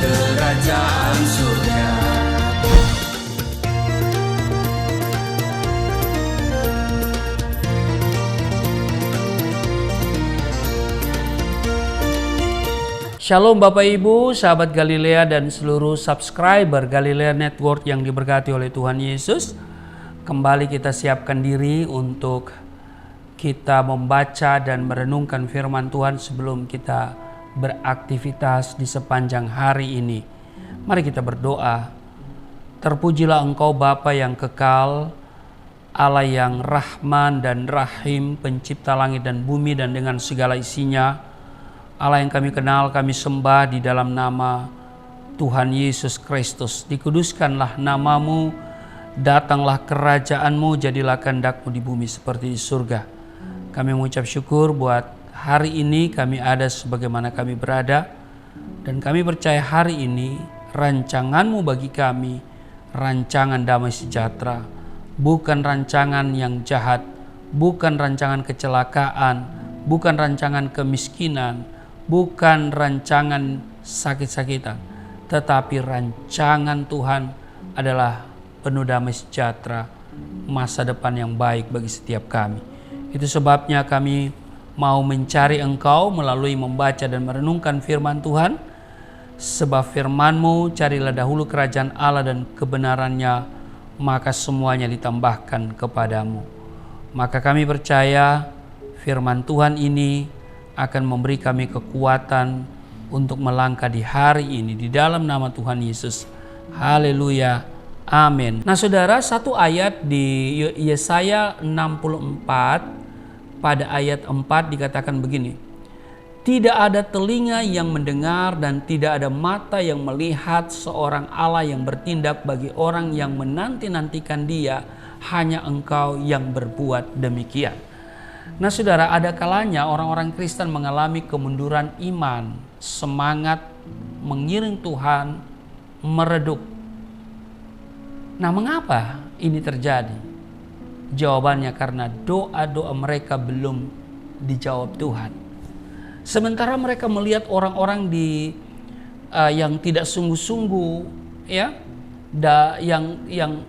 kerajaan surga. Shalom Bapak Ibu, sahabat Galilea dan seluruh subscriber Galilea Network yang diberkati oleh Tuhan Yesus. Kembali kita siapkan diri untuk kita membaca dan merenungkan firman Tuhan sebelum kita beraktivitas di sepanjang hari ini. Mari kita berdoa. Terpujilah Engkau Bapa yang kekal, Allah yang Rahman dan Rahim, pencipta langit dan bumi dan dengan segala isinya. Allah yang kami kenal, kami sembah di dalam nama Tuhan Yesus Kristus. Dikuduskanlah namamu, datanglah kerajaanmu, jadilah kehendak-Mu di bumi seperti di surga. Kami mengucap syukur buat hari ini kami ada sebagaimana kami berada. Dan kami percaya hari ini rancangan-Mu bagi kami, rancangan damai sejahtera. Bukan rancangan yang jahat, bukan rancangan kecelakaan, bukan rancangan kemiskinan, bukan rancangan sakit-sakitan, tetapi rancangan Tuhan adalah penuh damai sejahtera, masa depan yang baik bagi setiap kami. Itu sebabnya kami mau mencari Engkau melalui membaca dan merenungkan firman Tuhan. Sebab firman-Mu, carilah dahulu kerajaan Allah dan kebenarannya, maka semuanya ditambahkan kepadamu. Maka kami percaya firman Tuhan ini akan memberi kami kekuatan untuk melangkah di hari ini di dalam nama Tuhan Yesus. Haleluya. Amin. Nah saudara, satu ayat di Yesaya 64 pada ayat 4 dikatakan begini. Tidak ada telinga yang mendengar dan tidak ada mata yang melihat seorang Allah yang bertindak bagi orang yang menanti-nantikan Dia, hanya Engkau yang berbuat demikian. Nah saudara, ada kalanya orang-orang Kristen mengalami kemunduran iman, semangat mengiring Tuhan meredup. Nah mengapa ini terjadi? Jawabannya karena doa-doa mereka belum dijawab Tuhan. Sementara mereka melihat orang-orang yang tidak sungguh-sungguh, ya, yang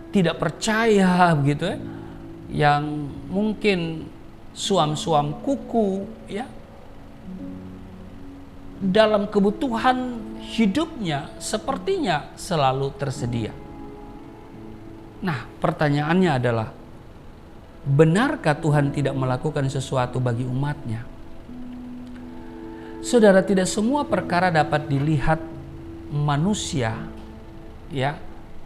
tidak percaya begitu ya, yang mungkin suam-suam kuku, ya, dalam kebutuhan hidupnya sepertinya selalu tersedia. Nah, pertanyaannya adalah, benarkah Tuhan tidak melakukan sesuatu bagi umatnya? Saudara, tidak semua perkara dapat dilihat manusia, ya,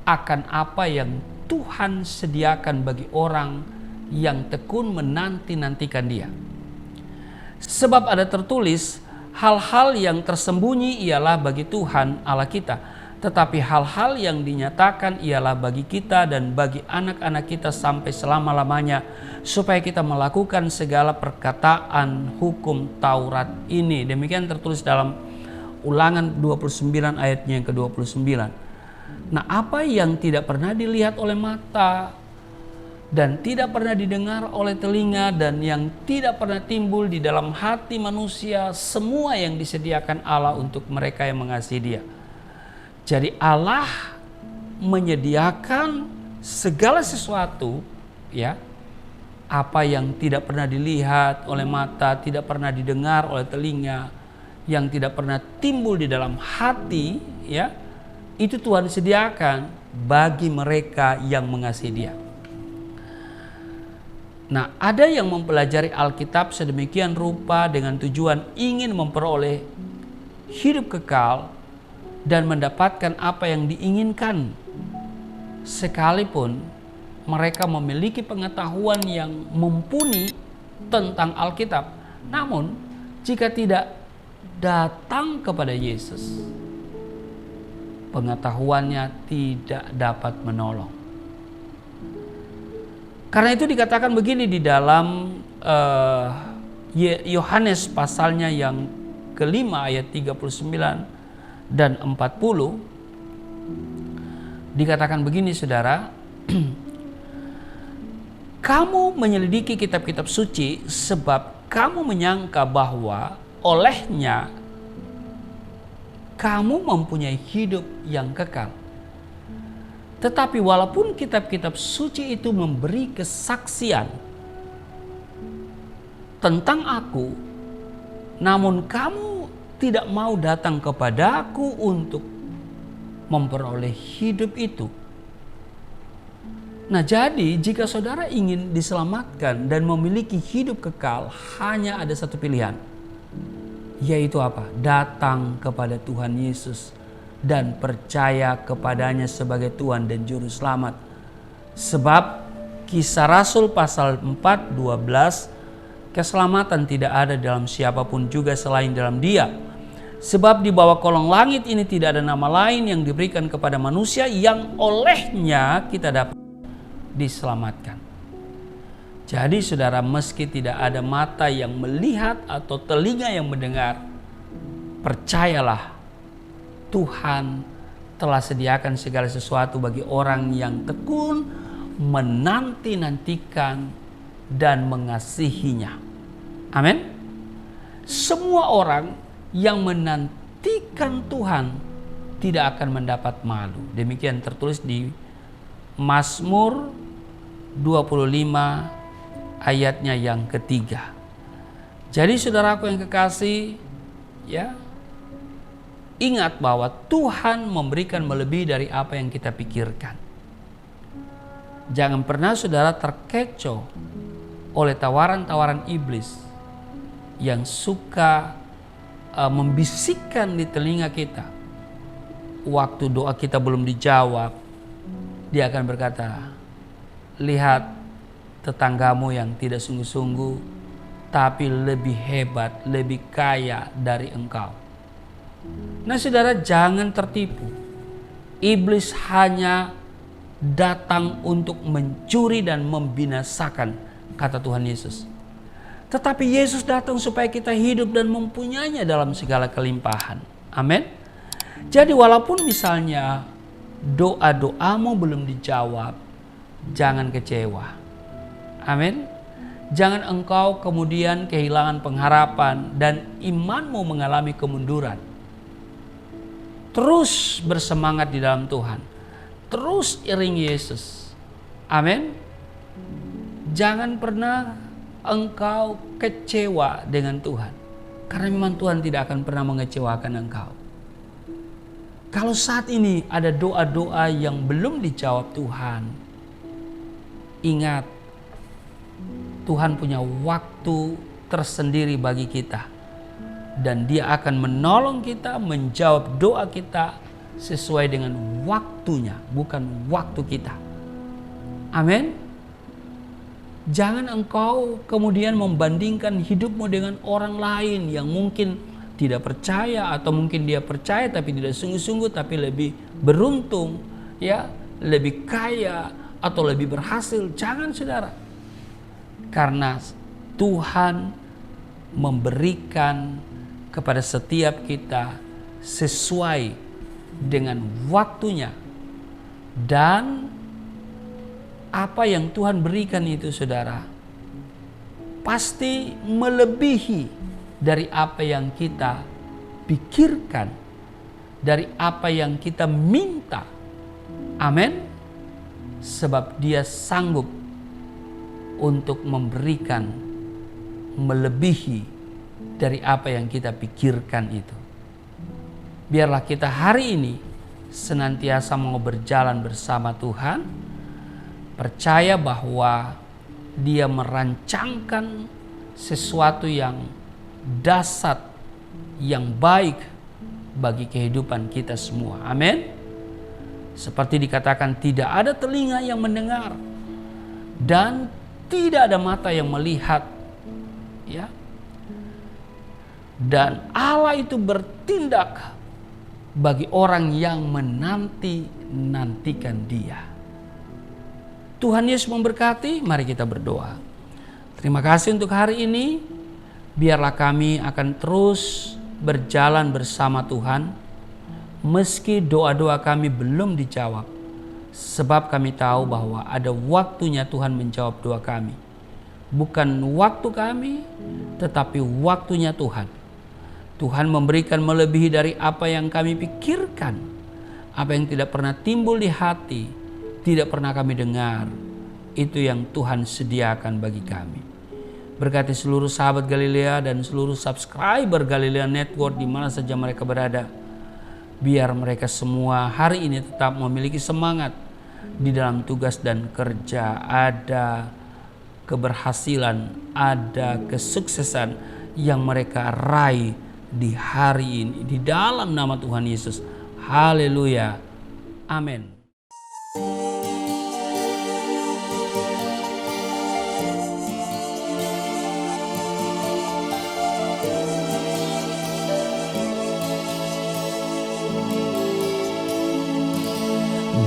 akan apa yang Tuhan sediakan bagi orang yang tekun menanti-nantikan Dia. Sebab ada tertulis, hal-hal yang tersembunyi ialah bagi Tuhan Allah kita, tetapi hal-hal yang dinyatakan ialah bagi kita dan bagi anak-anak kita sampai selama-lamanya, supaya kita melakukan segala perkataan hukum Taurat ini. Demikian tertulis dalam Ulangan 29 ayatnya yang ke-29. Nah, apa yang tidak pernah dilihat oleh mata dan tidak pernah didengar oleh telinga dan yang tidak pernah timbul di dalam hati manusia, semua yang disediakan Allah untuk mereka yang mengasihi Dia. Jadi Allah menyediakan segala sesuatu, ya, apa yang tidak pernah dilihat oleh mata, tidak pernah didengar oleh telinga, yang tidak pernah timbul di dalam hati, ya, itu Tuhan sediakan bagi mereka yang mengasihi Dia. Nah, ada yang mempelajari Alkitab sedemikian rupa dengan tujuan ingin memperoleh hidup kekal dan mendapatkan apa yang diinginkan, sekalipun mereka memiliki pengetahuan yang mumpuni tentang Alkitab. Namun, jika tidak datang kepada Yesus, pengetahuannya tidak dapat menolong. Karena itu dikatakan begini di dalam Yohanes pasalnya yang kelima ayat 39 dan 40. Dikatakan begini saudara, kamu menyelidiki kitab-kitab suci sebab kamu menyangka bahwa olehnya kamu mempunyai hidup yang kekal. Tetapi walaupun kitab-kitab suci itu memberi kesaksian tentang aku, namun kamu tidak mau datang kepadaku untuk memperoleh hidup itu. Nah, jadi jika saudara ingin diselamatkan dan memiliki hidup kekal, hanya ada satu pilihan, yaitu apa? Datang kepada Tuhan Yesus dan percaya kepadanya sebagai Tuhan dan Juru Selamat. Sebab Kisah Rasul pasal 4:12, keselamatan tidak ada dalam siapapun juga selain dalam Dia. Sebab di bawah kolong langit ini tidak ada nama lain yang diberikan kepada manusia yang olehnya kita dapat diselamatkan. Jadi saudara, meski tidak ada mata yang melihat atau telinga yang mendengar, percayalah Tuhan telah sediakan segala sesuatu bagi orang yang tekun menanti-nantikan dan mengasihinya. Amin. Semua orang yang menantikan Tuhan tidak akan mendapat malu. Demikian tertulis di Mazmur 25 ayatnya yang ketiga. Jadi saudaraku yang kekasih, ya, ingat bahwa Tuhan memberikan melebihi dari apa yang kita pikirkan. Jangan pernah saudara terkecoh oleh tawaran-tawaran iblis yang suka membisikkan di telinga kita. Waktu doa kita belum dijawab, dia akan berkata, lihat tetanggamu yang tidak sungguh-sungguh, tapi lebih hebat, lebih kaya dari engkau. Nah saudara, jangan tertipu. Iblis hanya datang untuk mencuri dan membinasakan, kata Tuhan Yesus. Tetapi Yesus datang supaya kita hidup dan mempunyainya dalam segala kelimpahan. Amin. Jadi walaupun misalnya doa-doamu belum dijawab, jangan kecewa. Amin. Jangan engkau kemudian kehilangan pengharapan dan imanmu mengalami kemunduran. Terus bersemangat di dalam Tuhan. Terus iringi Yesus. Amin. Jangan pernah engkau kecewa dengan Tuhan. Karena memang Tuhan tidak akan pernah mengecewakan engkau. Kalau saat ini ada doa-doa yang belum dijawab Tuhan, ingat, Tuhan punya waktu tersendiri bagi kita. Dan Dia akan menolong kita menjawab doa kita sesuai dengan waktunya, bukan waktu kita. Amin. Jangan engkau kemudian membandingkan hidupmu dengan orang lain yang mungkin tidak percaya, atau mungkin dia percaya tapi tidak sungguh-sungguh, tapi lebih beruntung, ya, lebih kaya atau lebih berhasil. Jangan saudara. Karena Tuhan memberikan kepada setiap kita sesuai dengan waktunya. Dan apa yang Tuhan berikan itu saudara, pasti melebihi dari apa yang kita pikirkan, dari apa yang kita minta. Amin. Sebab Dia sanggup untuk memberikan melebihi dari apa yang kita pikirkan itu. Biarlah kita hari ini senantiasa mau berjalan bersama Tuhan, percaya bahwa Dia merancangkan sesuatu yang dasar, yang baik bagi kehidupan kita semua. Amin. Seperti dikatakan, tidak ada telinga yang mendengar dan tidak ada mata yang melihat, ya. Dan Allah itu bertindak bagi orang yang menanti-nantikan Dia. Tuhan Yesus memberkati. Mari kita berdoa. Terima kasih untuk hari ini. Biarlah kami akan terus berjalan bersama Tuhan, meski doa-doa kami belum dijawab. Sebab kami tahu bahwa ada waktunya Tuhan menjawab doa kami. Bukan waktu kami, tetapi waktunya Tuhan. Tuhan memberikan melebihi dari apa yang kami pikirkan, apa yang tidak pernah timbul di hati, tidak pernah kami dengar. Itu yang Tuhan sediakan bagi kami. Berkati seluruh sahabat Galilea dan seluruh subscriber Galilea Network di mana saja mereka berada. Biar mereka semua hari ini tetap memiliki semangat di dalam tugas dan kerja, ada keberhasilan, ada kesuksesan yang mereka raih di hari ini di dalam nama Tuhan Yesus. Haleluya. Amin.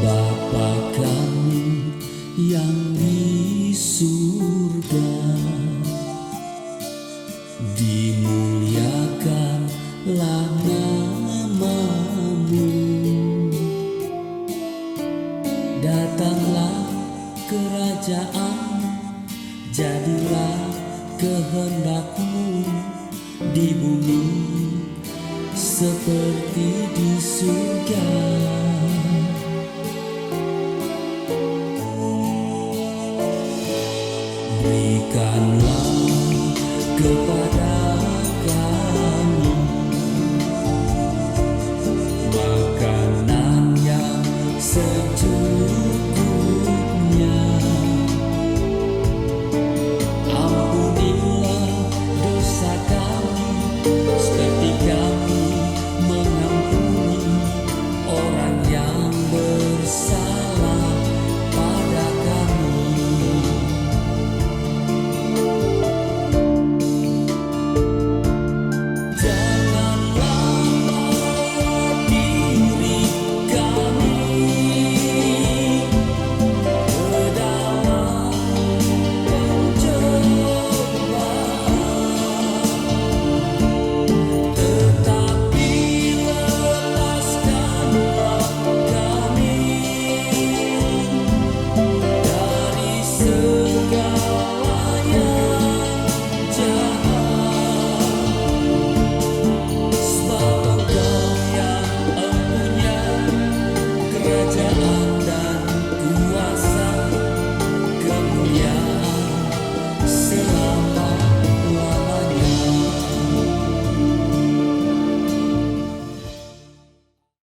Bapa kami yang di surga, dimuliakanlah nama-Mu. Datanglah kerajaan, jadilah kehendak-Mu di bumi seperti di surga. Berikanlah kepada